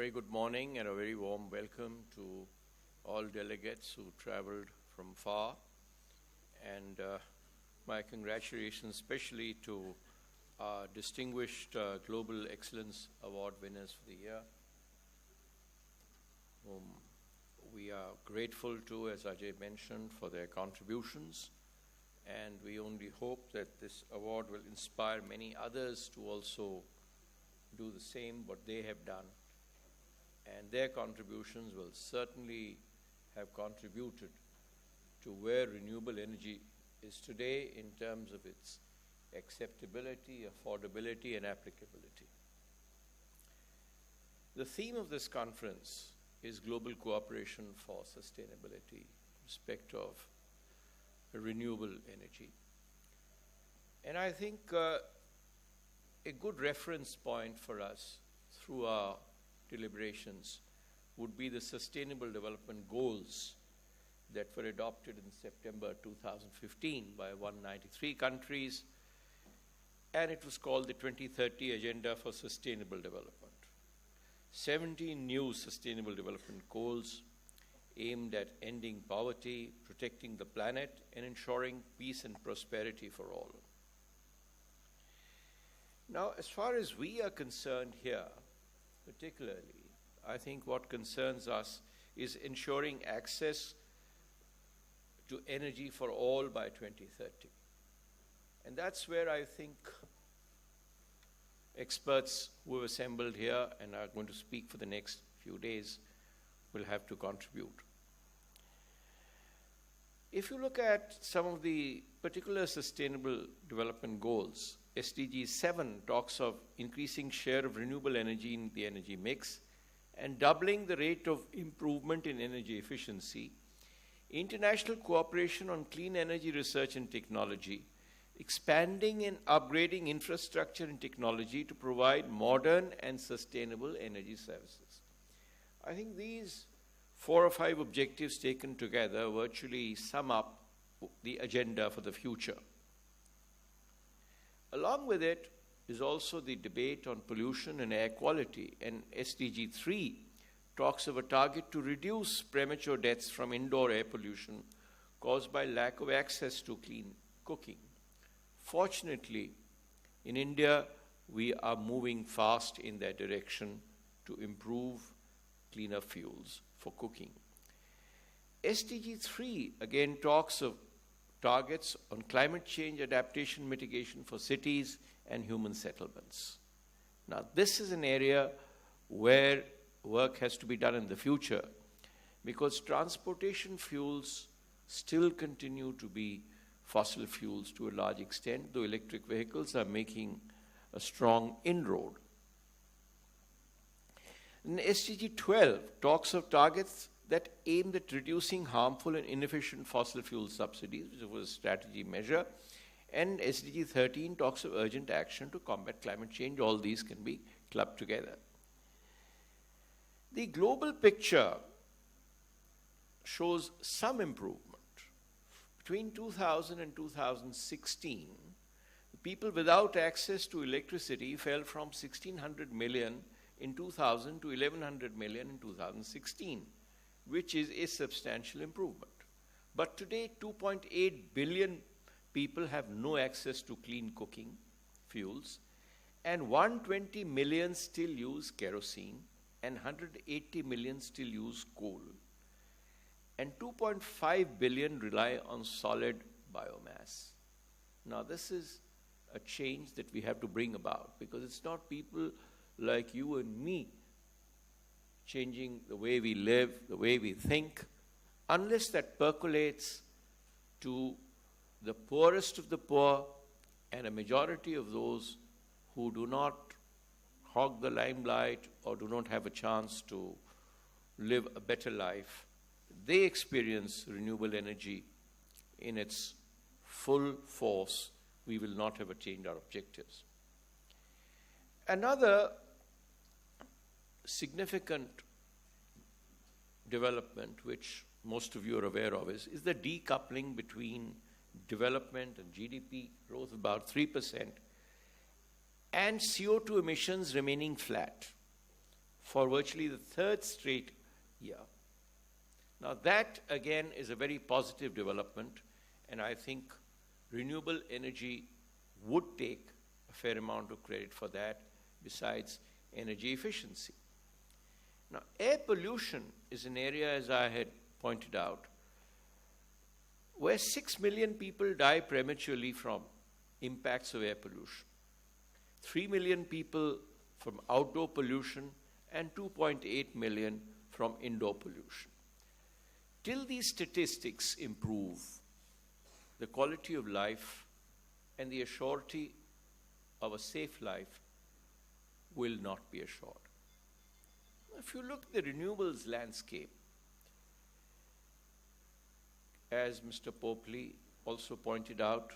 very good morning and a very warm welcome to all delegates who traveled from far. And my congratulations especially to our distinguished Global Excellence Award winners for the year, whom we are grateful to, as Ajay mentioned, for their contributions. And we only hope that this award will inspire many others to also do the same, what they have done. And their contributions will certainly have contributed to where renewable energy is today in terms of its acceptability, affordability, and applicability. The theme of this conference is Global Cooperation for Sustainability in respect of renewable energy. And I think a good reference point for us through our deliberations would be the Sustainable Development Goals that were adopted in September 2015 by 193 countries, and it was called the 2030 Agenda for Sustainable Development. 17 new Sustainable Development Goals aimed at ending poverty, protecting the planet, and ensuring peace and prosperity for all. Now, as far as we are concerned here, particularly, I think what concerns us is ensuring access to energy for all by 2030. And that's where I think experts who have assembled here and are going to speak for the next few days will have to contribute. If you look at some of the particular sustainable development goals, SDG 7 talks of increasing share of renewable energy in the energy mix and doubling the rate of improvement in energy efficiency, international cooperation on clean energy research and technology, expanding and upgrading infrastructure and technology to provide modern and sustainable energy services. I think these 4 or 5 objectives taken together virtually sum up the agenda for the future. Along with it is also the debate on pollution and air quality, and SDG 3 talks of a target to reduce premature deaths from indoor air pollution caused by lack of access to clean cooking. Fortunately, in India, we are moving fast in that direction to improve cleaner fuels for cooking. SDG 3 again talks of targets on climate change adaptation mitigation for cities and human settlements. Now, this is an area where work has to be done in the future because transportation fuels still continue to be fossil fuels to a large extent, though electric vehicles are making a strong inroad. And SDG 12 talks of targets that aimed at reducing harmful and inefficient fossil fuel subsidies, which was a strategy measure. And SDG 13 talks of urgent action to combat climate change. All these can be clubbed together. The global picture shows some improvement. Between 2000 and 2016, people without access to electricity fell from 1,600 million in 2000 to 1,100 million in 2016. Which is a substantial improvement. But today, 2.8 billion people have no access to clean cooking fuels, and 120 million still use kerosene, and 180 million still use coal. And 2.5 billion rely on solid biomass. Now, this is a change that we have to bring about, because it's not people like you and me changing the way we live, the way we think, unless that percolates to the poorest of the poor and a majority of those who do not hog the limelight or do not have a chance to live a better life. They experience renewable energy in its full force. We will not have attained our objectives. Another significant development, which most of you are aware of, is the decoupling between development and GDP growth, about 3%, and CO2 emissions remaining flat. for virtually the third straight year. Now that again is a very positive development, and I think renewable energy would take a fair amount of credit for that, besides energy efficiency. Now, air pollution is an area, as I had pointed out, where 6 million people die prematurely from impacts of air pollution, 3 million people from outdoor pollution, and 2.8 million from indoor pollution. Till these statistics improve, the quality of life and the assurity of a safe life will not be assured. If you look at the renewables landscape, as Mr. Popley also pointed out,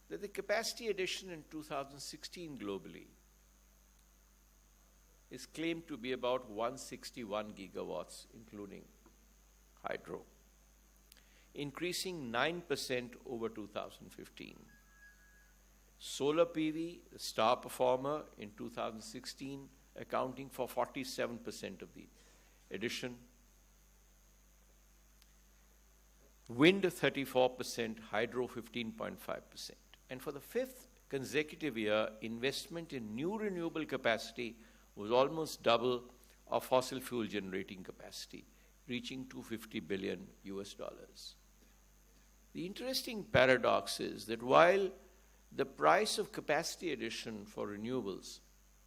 that the capacity addition in 2016 globally is claimed to be about 161 gigawatts, including hydro, increasing 9% over 2015. Solar PV, the star performer in 2016, accounting for 47% of the addition. Wind 34%, hydro 15.5%. And for the fifth consecutive year, investment in new renewable capacity was almost double of fossil fuel generating capacity, reaching $250 billion US. The interesting paradox is that while the price of capacity addition for renewables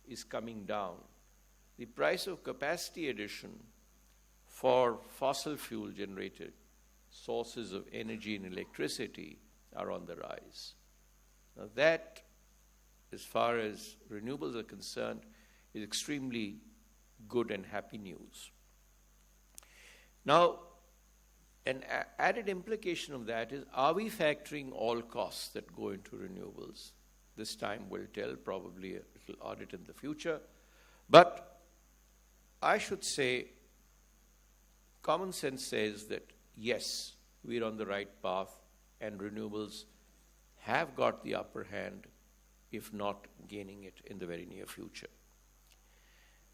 is coming down, the price of capacity addition for fossil fuel generated sources of energy and electricity are on the rise. Now that, as far as renewables are concerned, is extremely good and happy news. Now, an added implication of that is, are we factoring all costs that go into renewables? This time will tell, probably a little audit in the future. But I should say, common sense says that yes, we're on the right path, and renewables have got the upper hand, if not gaining it in the very near future.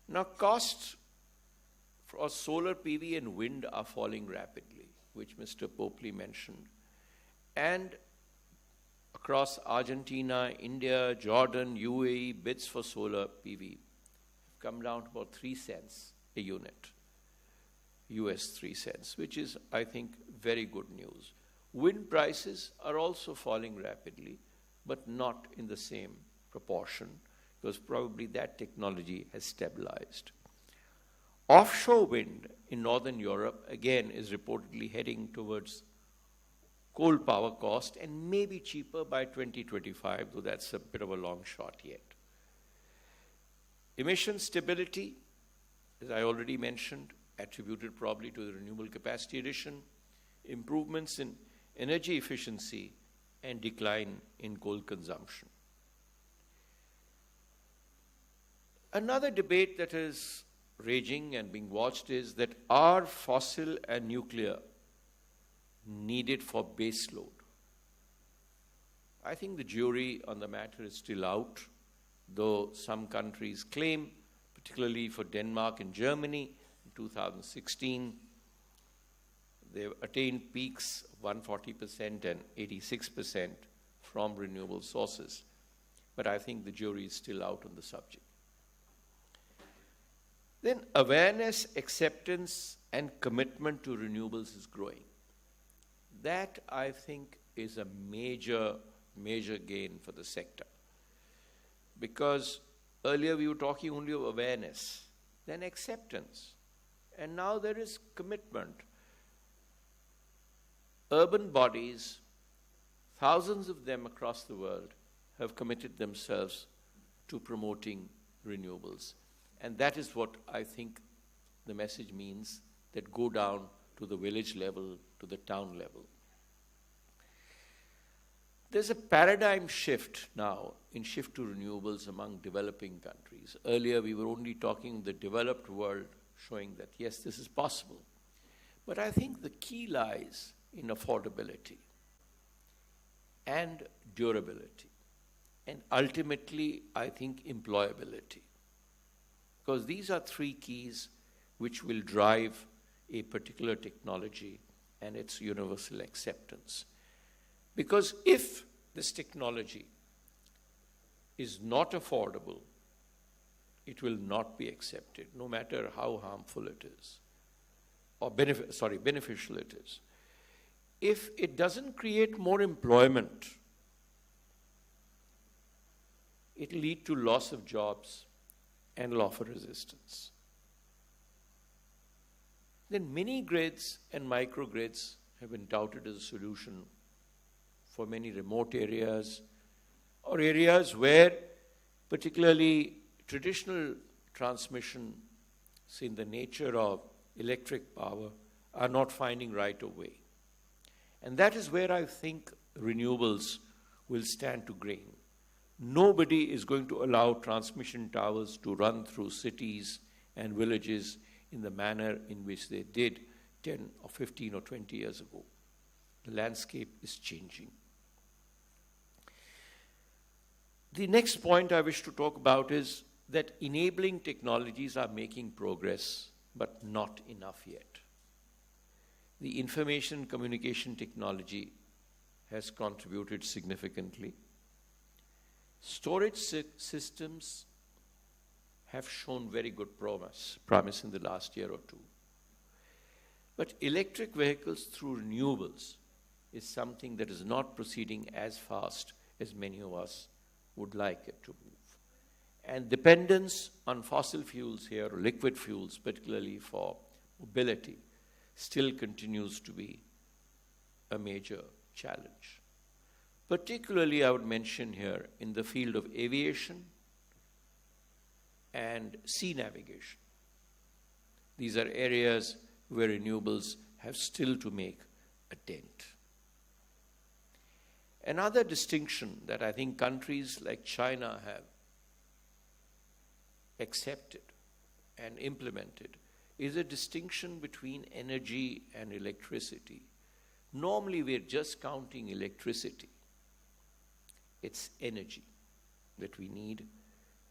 Now, costs for solar PV and wind are falling rapidly, which Mr. Popley mentioned. And across Argentina, India, Jordan, UAE, bids for solar PV have come down to about 3 cents a unit, US 3 cents, which is, I think, very good news. Wind prices are also falling rapidly, but not in the same proportion, because probably that technology has stabilized. Offshore wind in Northern Europe, again, is reportedly heading towards coal power cost and may be cheaper by 2025, though that's a bit of a long shot yet. Emission stability, as I already mentioned, attributed probably to the renewable capacity addition, improvements in energy efficiency, and decline in coal consumption. Another debate that is raging and being watched is that, are fossil and nuclear needed for base load? I think the jury on the matter is still out, though some countries claim, particularly for Denmark and Germany, in 2016, they've attained peaks of 140% and 86% from renewable sources. But I think the jury is still out on the subject. Then awareness, acceptance, and commitment to renewables is growing. That, I think, is a major, major gain for the sector. Because earlier we were talking only of awareness, then acceptance, and now there is commitment. Urban bodies, thousands of them across the world, have committed themselves to promoting renewables. And that is what I think the message means, that go down to the village level, to the town level. There's a paradigm shift now in shift to renewables among developing countries. Earlier we were only talking the developed world, showing that yes, this is possible. But I think the key lies in affordability and durability, and ultimately, I think, employability. because these are three keys which will drive a particular technology and its universal acceptance. Because if this technology is not affordable, it will not be accepted, no matter how harmful it is, or beneficial it is. If it doesn't create more employment, it will lead to loss of jobs and loss of resistance. Then mini grids and microgrids have been touted as a solution for many remote areas or areas where particularly traditional transmission, in the nature of electric power, are not finding right of way. And that is where I think renewables will stand to gain. Nobody is going to allow transmission towers to run through cities and villages in the manner in which they did 10 or 15 or 20 years ago. The landscape is changing. The next point I wish to talk about is that enabling technologies are making progress, but not enough yet. The information communication technology has contributed significantly. Storage systems have shown very good promise in the last year or two. But electric vehicles through renewables is something that is not proceeding as fast as many of us would like it to move. And dependence on fossil fuels here, or liquid fuels, particularly for mobility, still continues to be a major challenge. Particularly, I would mention here in the field of aviation and sea navigation. These are areas where renewables have still to make a dent. Another distinction that I think countries like China have accepted and implemented is a distinction between energy and electricity. Normally, we're just counting electricity. It's energy that we need,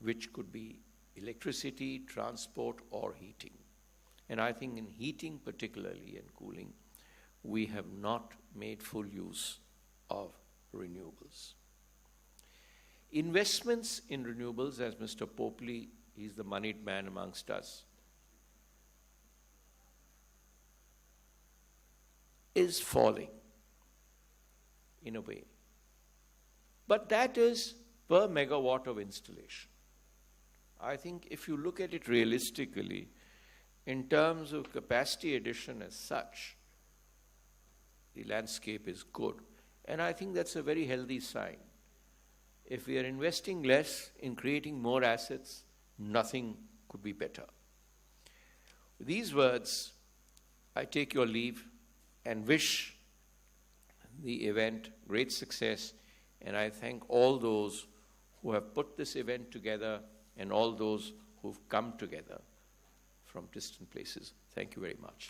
which could be electricity, transport, or heating. And I think in heating particularly and cooling, we have not made full use of renewables. Investments in renewables, as Mr. Popley, he's the moneyed man amongst us, is falling in a way. But that is per megawatt of installation. I think if you look at it realistically, in terms of capacity addition as such, the landscape is good. And I think that's a very healthy sign. If we are investing less in creating more assets, nothing could be better. With these words, I take your leave and wish the event great success. And I thank all those who have put this event together and all those who've come together from distant places. Thank you very much.